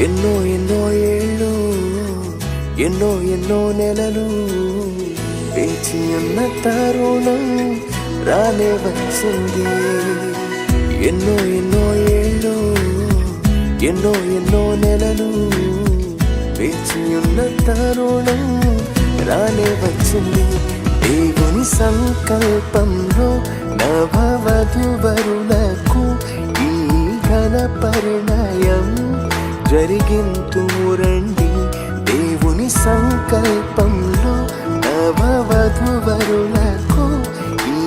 ఎన్నో ఎన్నో ఏళ్ళు ఎన్నో ఎన్నో నెలలు వేచి ఉన్న తరుణం రానే వచ్చింది. ఎన్నో ఎన్నో ఏళ్ళు ఎన్నో ఎన్నో నెలలు వేచి ఉన్న తరుణం రానే వచ్చింది. దేవుని సంకల్పంలో నవవధువరులకు ఈ ఘన పరిణయం జరిగింతురండి. దేవుని సంకల్పంలో నవవధువరులకు ఈ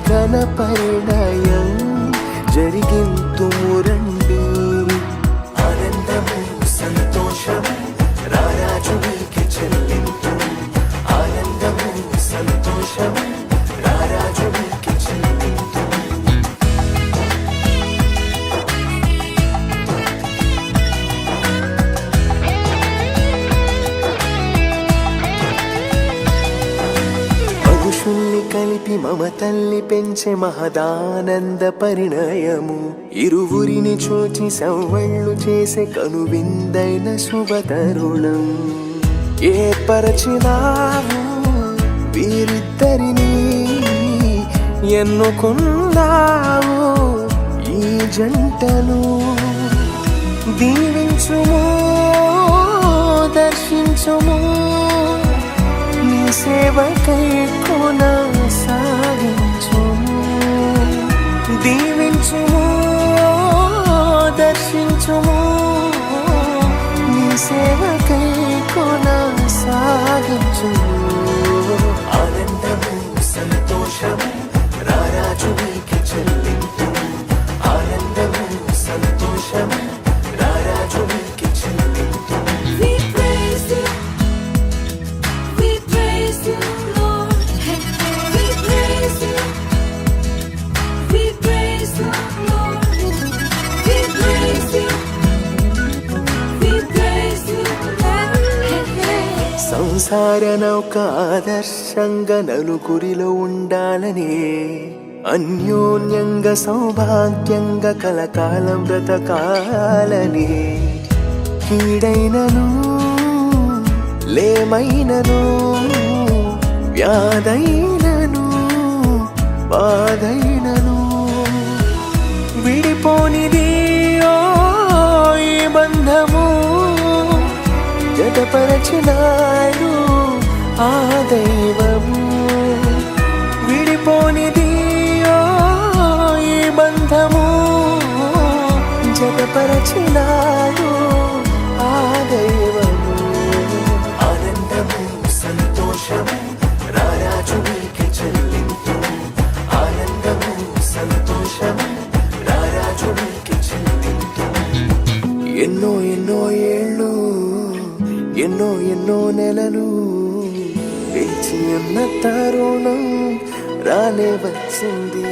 ఘన పరిణయం జరిగింతురండి. ఆనందము సంతోషము రారాజు నీకే చెల్లింతు. ఆనందము సంతోషము రారాజు నీకే చెల్లింతు. మనుషుల్ని కలిపి మమతల్ని పెంచే మహదానంద పరిణయము. ఇరువురిని చూచి సవ్వళ్ళు చేసే కనువిందైన శుభతరుణం. ఏర్పరచినావు వీరిద్దరిని, ఎన్నుకున్నావు ఈ జంటను. దీవించుము దర్శించుము, నీ సేవకై కొనసాగించుము. దీవించుము దర్శించుము, నీ సేవకై కొనసాగించుము. ఆనందము సంతోషము రారాజు నీకే చెల్లింతు. ఆనందము సంతోషము రారాజు నీకే చెల్లింతు. సంసార నౌక ఆదర్శంగా నలుగురిలో ఉండాలనే, అన్యోన్యంగా సౌభాగ్యంగా కలకాలం బ్రతకాలని. కీడైనను లేమైనను వ్యాధైనను బాధైనను విడిపోనిది ఓ ఈ బంధము. జతపరచినాడు ఆ దైవము. విడిపోనిది ఓ ఈ బంధము. జతపరచినాడు ఆ దైవము. ఆనందము సంతోషము రారాజు నీకే చెల్లింతు. ఆనందము సంతోషము రారాజు నీకే చెల్లింతు. ఎన్నో ఎన్నో ఏళ్ళు ఎన్నో ఎన్నో నెలలు వేచి ఉన్న తరుణం రానే వచ్చింది.